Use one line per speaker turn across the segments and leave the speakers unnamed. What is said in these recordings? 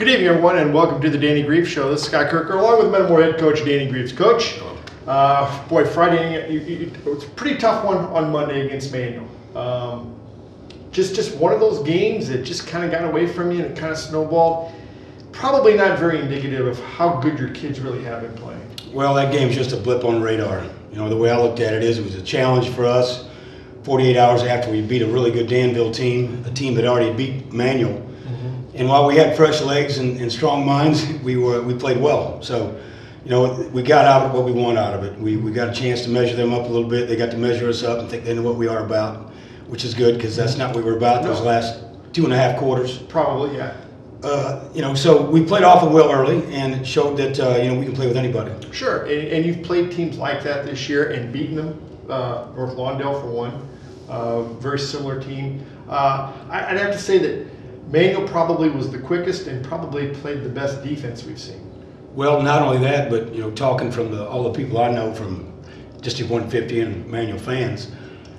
Good evening, everyone, and welcome to the Danny Grieves Show. This is Scott Kerker, along with Metamore head coach Danny Grieves. Coach, boy, Friday, it was a pretty tough one on Monday against Manual. Just one of those games that just kind of got away from you and it kind of snowballed. Probably not very indicative of how good your kids really have been playing.
Well, that game's just a blip on the radar. You know, the way I looked at it is it was a challenge for us 48 hours after we beat a really good Danville team, a team that already beat Manual. And while we had fresh legs and strong minds, we played well. So, you know, we got out of what we want out of it. We got a chance to measure them up a little bit. They got to measure us up and think they know what we are about, which is good because that's not what we were about those last 2.5 quarters.
Probably, yeah.
You know, so we played off well early, and it showed that you know, we can play with anybody.
Sure, and you've played teams like that this year and beaten them. North Lawndale for one, very similar team. I'd have to say that Manual probably was the quickest and probably played the best defense we've seen.
Well, not only that, but you know, talking from all the people I know from District 150 and Manual fans,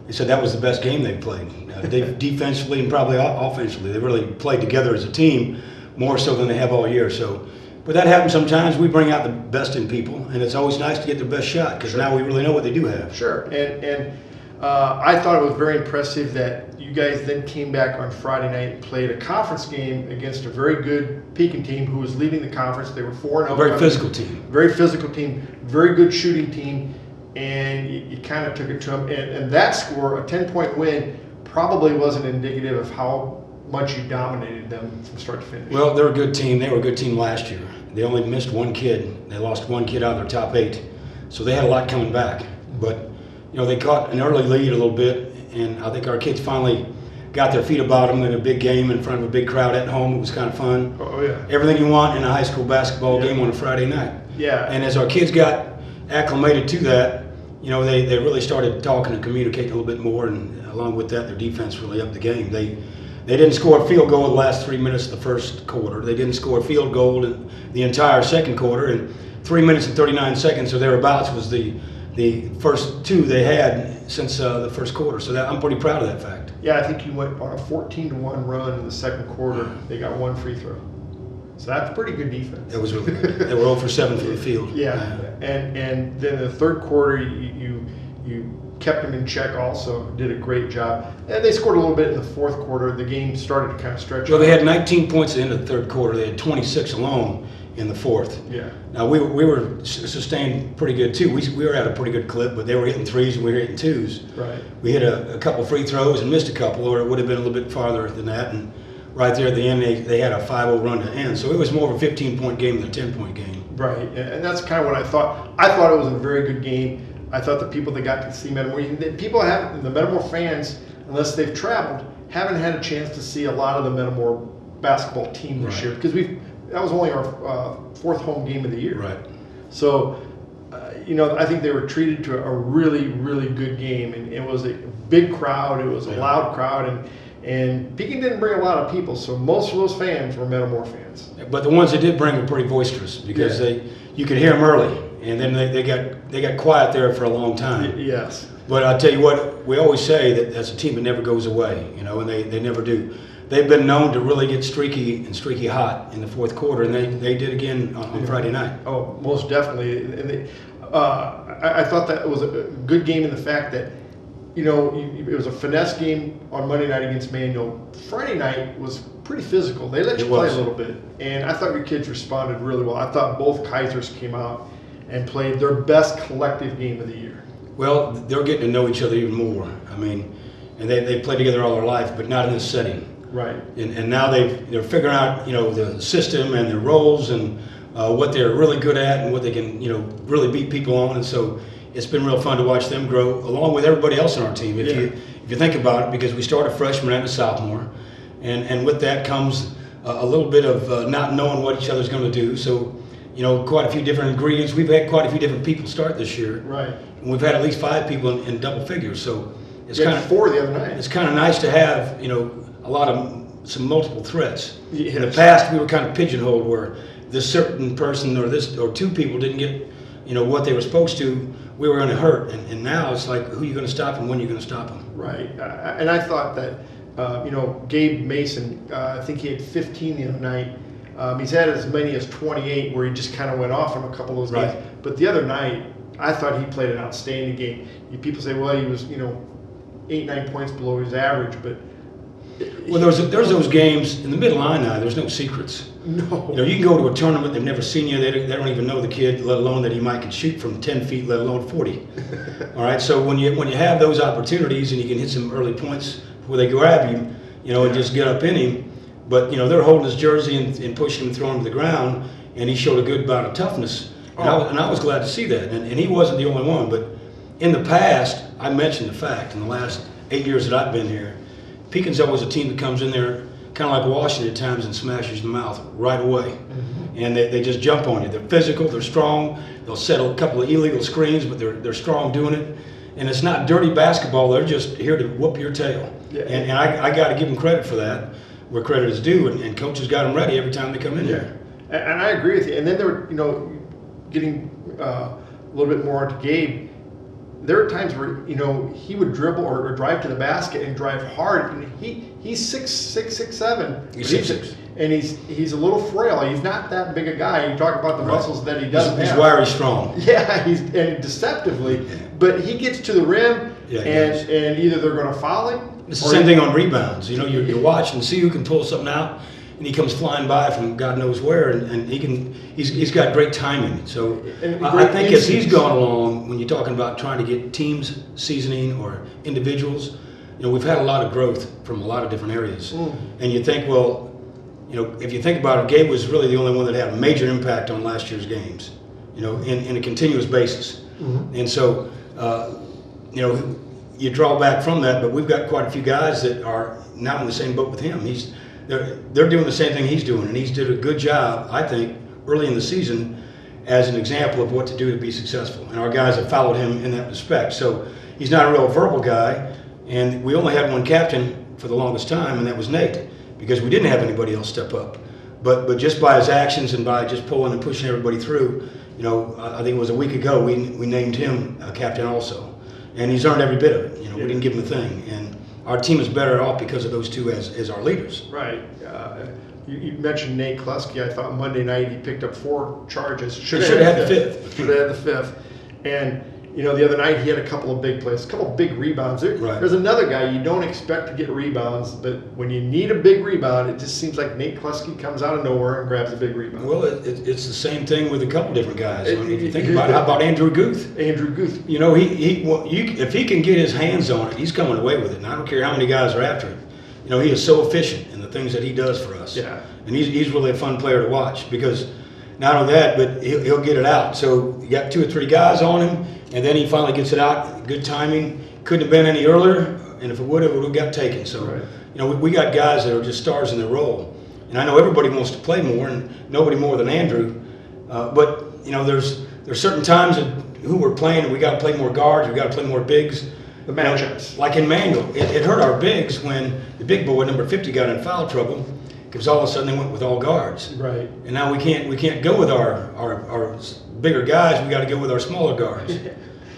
they said that was the best game they've played. They defensively and probably offensively, they really played together as a team more so than they have all year. So, but that happens sometimes. We bring out the best in people, and it's always nice to get their best shot because now we really know what they do have.
Sure, and I thought it was very impressive that you guys then came back on Friday night and played a conference game against a very good Pekin team who was leading the conference. They were 4-0.
Very physical team.
Very physical team, very good shooting team, and you kind of took it to them. And that score, a 10-point win, probably wasn't indicative of how much you dominated them from start to finish.
Well, they're a good team. They were a good team last year. They only missed one kid. They lost one kid out of their top 8. So they had a lot coming back. But, you know, they caught an early lead a little bit, and I think our kids finally got their feet about them in a big game in front of a big crowd at home. It was kind of fun.
Oh, yeah.
Everything you want in a high school basketball game on a Friday night.
Yeah.
And as our kids got acclimated to that, you know, they really started talking and communicating a little bit more, and along with that, their defense really upped the game. They didn't score a field goal in the last 3 minutes of the first quarter. They didn't score a field goal in the entire second quarter, and 3 minutes and 39 seconds or thereabouts was the first 2 they had since the first quarter. So I'm pretty proud of that fact.
Yeah, I think you went on a 14-1 run in the second quarter. They got 1 free throw. So that's pretty good defense.
That was really good. They were 0 for 7 from the field.
Yeah, and then the third quarter, you kept them in check also, did a great job. And they scored a little bit in the fourth quarter. The game started to kind of stretch.
Well, they had 19 points at the end of the third quarter. They had 26 alone in the fourth.
Yeah.
Now, we were sustained pretty good, too. We were at a pretty good clip, but they were hitting 3s and we were hitting 2s.
Right.
We hit a couple free throws and missed a couple, or it would have been a little bit farther than that. And right there at the end, they had a 5-0 run to end. So it was more of a 15-point game than a 10-point game.
Right, and that's kind of what I thought. I thought it was a very good game. I thought the people that got to see Metamore, the Metamore fans, unless they've traveled, haven't had a chance to see a lot of the Metamore basketball team this year because that was only our 4th home game of the year.
Right.
So, you know, I think they were treated to a really, really good game, and it was a big crowd. It was a loud crowd, and Pekin didn't bring a lot of people, so most of those fans were Metamore fans.
But the ones that did bring were pretty boisterous because you could hear them early, and then they got quiet there for a long time.
Yes.
But I'll tell you what, we always say that that's a team that never goes away, you know, and they never do. They've been known to really get streaky hot in the fourth quarter, and they did again on Friday night.
Oh, most definitely. And I thought that was a good game in the fact that, you know, it was a finesse game on Monday night against Manual. Friday night was pretty physical. They let you play a little bit, and I thought your kids responded really well. I thought both Kaisers came out and played their best collective game of the year.
Well, they're getting to know each other even more. I mean, and they played together all their life, but not in this setting.
Right.
And now they're figuring out, you know, the system and their roles and what they're really good at and what they can, you know, really beat people on. And so it's been real fun to watch them grow along with everybody else on our team. If you think about it, because we start a freshman and a sophomore, and with that comes a little bit of not knowing what each other's going to do. So, you know, quite a few different ingredients. We've had quite a few different people start this year.
Right.
And we've had at least 5 people in double figures. So it's
kind of 4 the other night.
It's kind of nice to have, you know, some multiple threats.
Yes.
In the past, we were kind of pigeonholed where this certain person or 2 people didn't get, you know, what they were supposed to. We were going to hurt, and now it's like, who are you going to stop and when are you going to stop them?
Right, and I thought that, you know, Gabe Mason, I think he had 15 the other night. He's had as many as 28 where he just kind of went off in a couple of those
Right.
games. But the other night, I thought he played an outstanding game. People say, well, he was 8-9 points below his average, but
Well, there's those games in the Mid-Illini. There's no secrets.
no.
You can go to a tournament, they've never seen you, they don't even know the kid, let alone that he might could shoot from 10 feet, let alone 40. All right, so when you have those opportunities and you can hit some early points where they grab you, and just get up in him, but they're holding his jersey and pushing him and throwing him to the ground, and he showed a good bout of toughness, and I was glad to see that, and he wasn't the only one, but in the past, I mentioned the fact, in the last 8 years that I've been here, Pekin's always a team that comes in there kind of like Washington at times and smashes the mouth right away. Mm-hmm. And they just jump on you. They're physical, they're strong, they'll settle a couple of illegal screens, but they're strong doing it. And it's not dirty basketball, they're just here to whoop your tail. Yeah. And I got to give them credit for that, where credit is due, and coaches got them ready every time they come in there.
And I agree with you. And then they were, getting a little bit more into Gabe. There are times where he would dribble or drive to the basket and drive hard, and he's 6'7".
He's 6'6",
and he's a little frail. He's not that big a guy. You talk about the muscles that he doesn't have.
He's wiry strong.
Yeah, and deceptively, but he gets to the rim, and either they're going to foul him.
It's the same thing on rebounds. You watch and see who can pull something out, and he comes flying by from God knows where, and he's got great timing. So I think as he's gone along, when you're talking about trying to get teams seasoning or individuals, we've had a lot of growth from a lot of different areas. And you think, well, if you think about it, Gabe was really the only one that had a major impact on last year's games, in a continuous basis. Mm-hmm. And so, you draw back from that, but we've got quite a few guys that are now in the same boat with him. They're doing the same thing he's doing, and he's did a good job, I think, early in the season as an example of what to do to be successful. And our guys have followed him in that respect. So he's not a real verbal guy, and we only had one captain for the longest time, and that was Nate, because we didn't have anybody else step up. But just by his actions and by just pulling and pushing everybody through, I think it was a week ago we named him a captain also, and he's earned every bit of it. We didn't give him a thing, and our team is better off because of those two as our leaders.
Right. You mentioned Nate Kleske. I thought Monday night he picked up 4 charges.
Should have had the fifth.
Should have had the fifth. And the other night he had a couple of big plays, a couple of big rebounds. There's another guy you don't expect to get rebounds, but when you need a big rebound, it just seems like Nate Kleske comes out of nowhere and grabs a big rebound.
Well, it's the same thing with a couple different guys. If you think about it, how about Andrew Guth?
Andrew Guth.
If he can get his hands on it, he's coming away with it. And I don't care how many guys are after him. He is so efficient in the things that he does for us.
Yeah.
And he's really a fun player to watch, because not only that, but he'll get it out. So you got 2 or 3 guys on him, and then he finally gets it out. Good timing. Couldn't have been any earlier, and if it would have got taken. So, we got guys that are just stars in their role. And I know everybody wants to play more, and nobody more than Andrew. But there's certain times that who we're playing, and we got to play more guards. We got to play more bigs.
The matchups.
Like in Manual, it hurt our bigs when the big boy, number 50, got in foul trouble, because all of a sudden they went with all guards.
Right.
And now we can't go with our bigger guys. We got to go with our smaller guards. And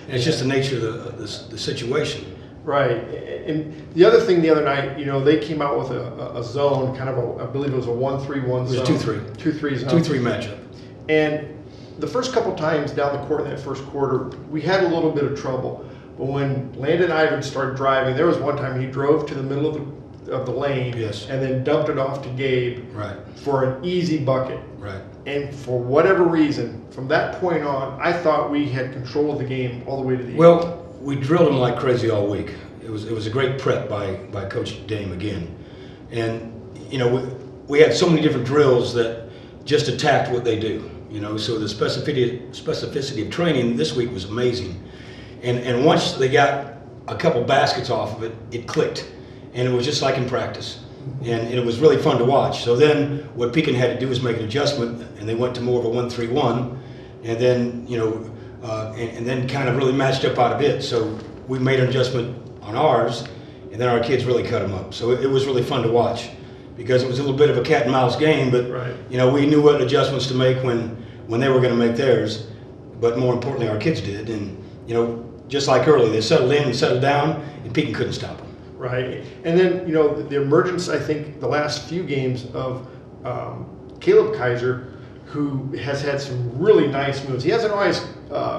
it's just the nature of the situation.
Right. And the other thing the other night, they came out with a zone, kind of I believe it was a 1-3-1 zone.
It was 2-3.
2-3 zone.
2-3 matchup.
And the first couple times down the court in that first quarter, we had a little bit of trouble. But when Landon Ivan started driving, there was one time he drove to the middle of the lane,
yes,
and then dumped it off to Gabe,
right,
for an easy bucket.
Right.
And for whatever reason, from that point on, I thought we had control of the game all the way to the end.
Well, we drilled him like crazy all week. It was a great prep by Coach Dame again. And, we had so many different drills that just attacked what they do. So the specificity of training this week was amazing. And once they got a couple baskets off of it, it clicked. And it was just like in practice. And it was really fun to watch. So then what Pekin had to do was make an adjustment, and they went to more of a 1-3-1, and then, and then kind of really matched up out of it. So we made an adjustment on ours, and then our kids really cut them up. So it was really fun to watch, because it was a little bit of a cat and mouse game, but
right,
we knew what adjustments to make when they were going to make theirs, but more importantly, our kids did. And, just like early, they settled in and settled down, and Pekin couldn't stop them. Right.
And then, the emergence, I think, the last few games of Caleb Kaiser, who has had some really nice moves. He hasn't always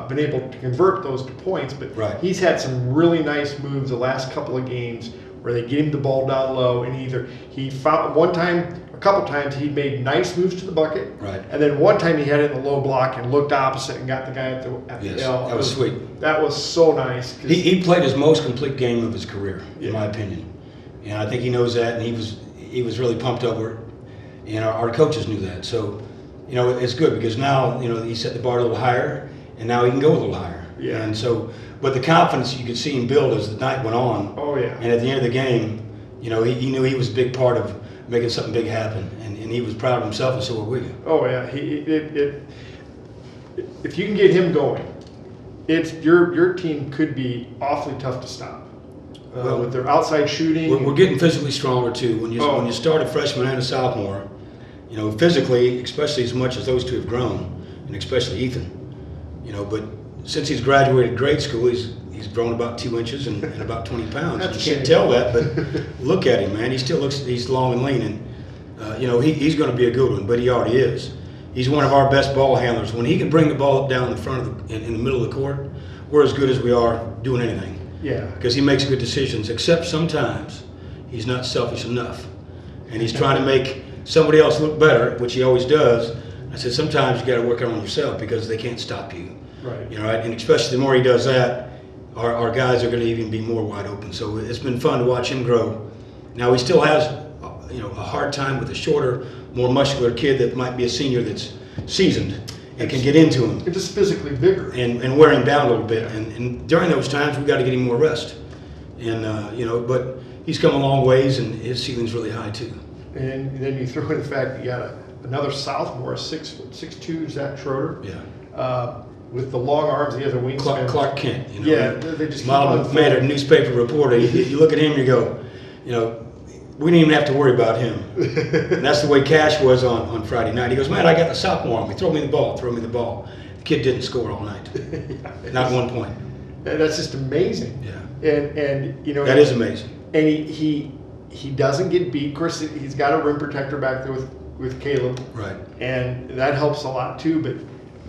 been able to convert those to points, but
Right.
he's had some really nice moves the last couple of games where they get him the ball down low, and he found a couple times he made nice moves to the bucket,
Right.
and then one time he had it in the low block and looked opposite and got the guy at the
Yes,
L.
that was sweet.
That was so nice.
He played his most complete game of his career,
Yeah.
in my opinion, and I think he knows that, and he was really pumped over it, and our coaches knew that. So, it's good because now he set the bar a little higher, and now he can go a little higher.
Yeah.
And so, but the confidence you could see him build as the night went on.
Oh yeah.
And at the end of the game, he knew he was a big part of making something big happen, and he was proud of himself, and so were we.
Oh yeah. If you can get him going, your team could be awfully tough to stop. With their outside shooting.
We're getting physically stronger too. When you start a freshman and a sophomore, physically, especially as much as those two have grown, and especially Ethan, but since he's graduated grade school, he's grown about 2 inches and about 20 pounds. You can't tell that, but look at him, man. He still he's long and lean, and he's going to be a good one, but he already is. He's one of our best ball handlers. When he can bring the ball up down in front of in the middle of the court, we're as good as we are doing anything.
Yeah.
Because he makes good decisions, except sometimes he's not selfish enough, and he's trying to make somebody else look better, which he always does. I said sometimes you got to work on yourself because they can't stop you.
Right.
And especially the more he does that, our guys are going to even be more wide open. So it's been fun to watch him grow. Now he still has a hard time with a shorter, more muscular kid that might be a senior that's seasoned and can get into him.
It's just physically bigger.
And wear him down a little bit. And during those times, we got to get him more rest. And, but he's come a long ways, and his ceiling's really high, too.
And then you throw in the fact you got another sophomore, 6'2", Zach Schroeder.
Yeah.
With the long arms, he has a wingspan.
Clark Kent.
Yeah, they just keep
model
on
man, a newspaper reporter. You look at him, you go, we didn't even have to worry about him. And that's the way Cash was on Friday night. He goes, man, I got the sophomore on me. Throw me the ball. The kid didn't score all night. Not 1 point.
And that's just amazing.
Yeah.
And
that is amazing.
And he doesn't get beat. Of course, he's got a rim protector back there with Caleb.
Right.
And that helps a lot too. But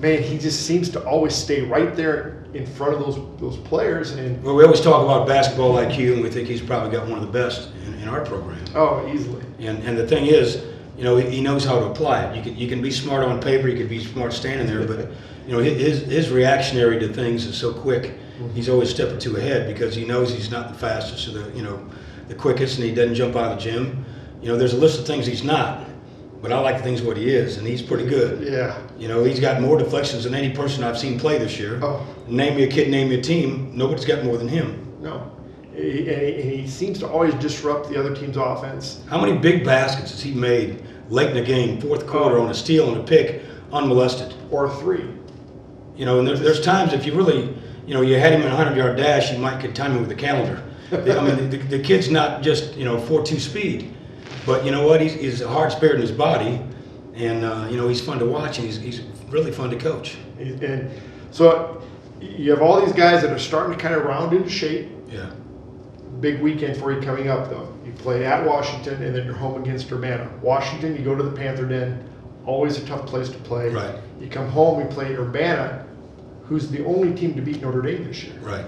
man, he just seems to always stay right there in front of those players. And
well, we always talk about basketball IQ, and we think he's probably got one of the best in our program.
Oh, easily.
And the thing is, he knows how to apply it. You can be smart on paper, you can be smart standing there, but his reactionary to things is so quick. He's always a step or two ahead because he knows he's not the fastest or the quickest, and he doesn't jump out of the gym. There's a list of things he's not, but I like the things what he is, and he's pretty good.
Yeah.
He's got more deflections than any person I've seen play this year.
Oh.
Name me a kid, name me a team. Nobody's got more than him.
No. He seems to always disrupt the other team's offense.
How many big baskets has he made late in the game, fourth quarter, on a steal and a pick, unmolested?
Or a three.
And there's times if you really, you had him in a 100-yard dash, you might get timing with the calendar. The kid's not just 4.2 speed, but you know what? He's a hard spirit in his body, and he's fun to watch, and he's really fun to coach.
And so you have all these guys that are starting to kind of round into shape.
Yeah.
Big weekend for you coming up, though. You play at Washington, and then you're home against Urbana. Washington, you go to the Panther Den. Always a tough place to play.
Right.
You come home, you play Urbana, who's the only team to beat Notre Dame this year.
Right.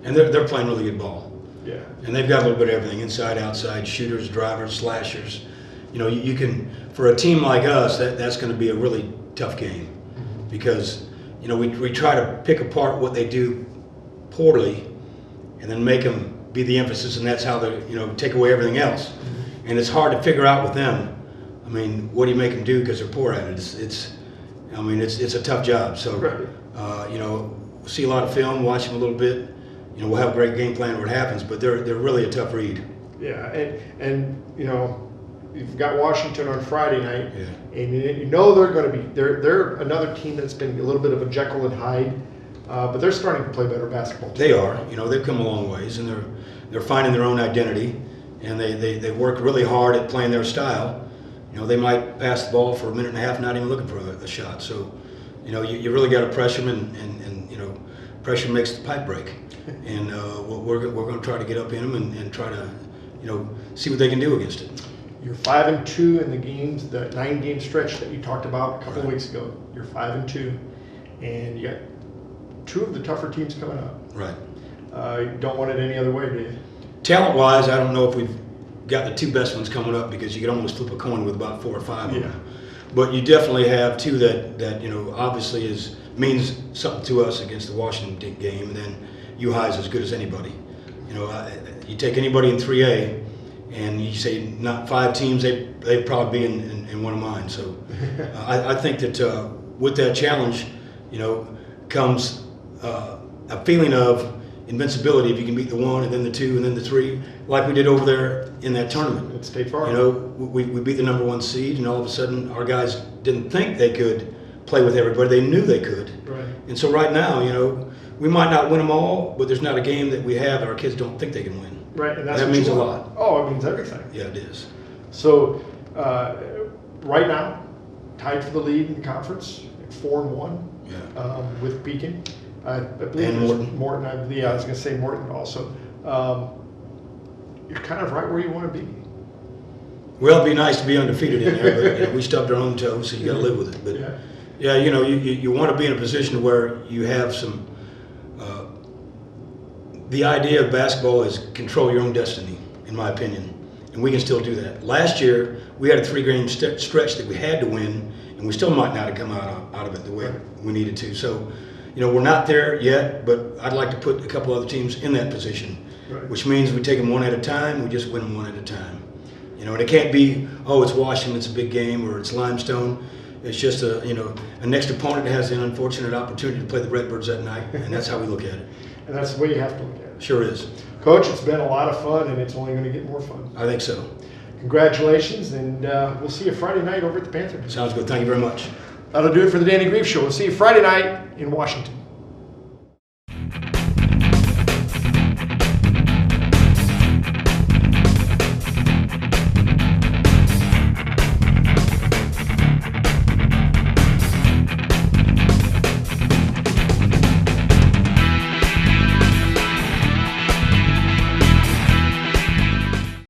And they're playing really good ball.
Yeah.
And they've got a little bit of everything, inside, outside, shooters, drivers, slashers. You can, for a team like us, that's going to be a really tough game because, we try to pick apart what they do poorly and then make them be the emphasis, and that's how they, take away everything else. And it's hard to figure out with them. I mean, what do you make them do because they're poor at it? It's a tough job. So, we'll see a lot of film, watch them a little bit. We'll have a great game plan where it happens, but they're really a tough read.
Yeah, and you've got Washington on Friday night,
yeah.
and they're going to be they're another team that's been a little bit of a Jekyll and Hyde, but they're starting to play better basketball.
They are. They've come a long ways, and they're finding their own identity, and they work really hard at playing their style. They might pass the ball for a minute and a half, not even looking for a shot. So, you really got to pressure them, and pressure makes the pipe break. And we're going to try to get up in them and try to, see what they can do against it.
You're 5-2 in the games, the 9-game stretch that you talked about a couple of weeks ago. You're 5-2, and you got 2 of the tougher teams coming up.
Right.
You don't want it any other way, do you?
Talent-wise, I don't know if we've got the 2 best ones coming up, because you could almost flip a coin with about 4 or 5 of them. But you definitely have 2 that obviously means something to us against the Washington game, and then U-High's as good as anybody. You take anybody in 3A, and you say not 5 teams, they'd probably be in one of mine. So I think that with that challenge, comes a feeling of invincibility if you can beat the 1 and then the 2 and then the 3, like we did over there in that tournament.
At State Farm.
We beat the number 1 seed, and all of a sudden our guys didn't think they could play with everybody. They knew they could.
Right.
And so right now, we might not win them all, but there's not a game that we have that our kids don't think they can win.
Right, and
that means a lot.
Oh, it means everything.
Yeah, it is.
So right now, tied for the lead in the conference, 4-1.
Yeah.
With Beacon. I believe
And Morton.
Morton. I was going to say Morton also. You're kind of right where you want to be.
Well, it'd be nice to be undefeated in there, but we stubbed our own toes, so you got to live with it. But yeah, you want to be in a position where you have some. The idea of basketball is control your own destiny, in my opinion, and we can still do that. Last year, we had a 3-game stretch that we had to win, and we still might not have come out of it the way we needed to. So, we're not there yet, but I'd like to put a couple other teams in that position, which means we take them one at a time. We just win them one at a time. And it can't be, it's Washington, it's a big game, or it's Limestone. It's just a next opponent has the unfortunate opportunity to play the Redbirds that night, and that's how we look at it.
And that's the way you have to look at it.
Sure is.
Coach, it's been a lot of fun, and it's only going to get more fun.
I think so.
Congratulations, and we'll see you Friday night over at the Panther.
Sounds good. Thank you very much.
That'll do it for the Danny Grieves Show. We'll see you Friday night in Washington.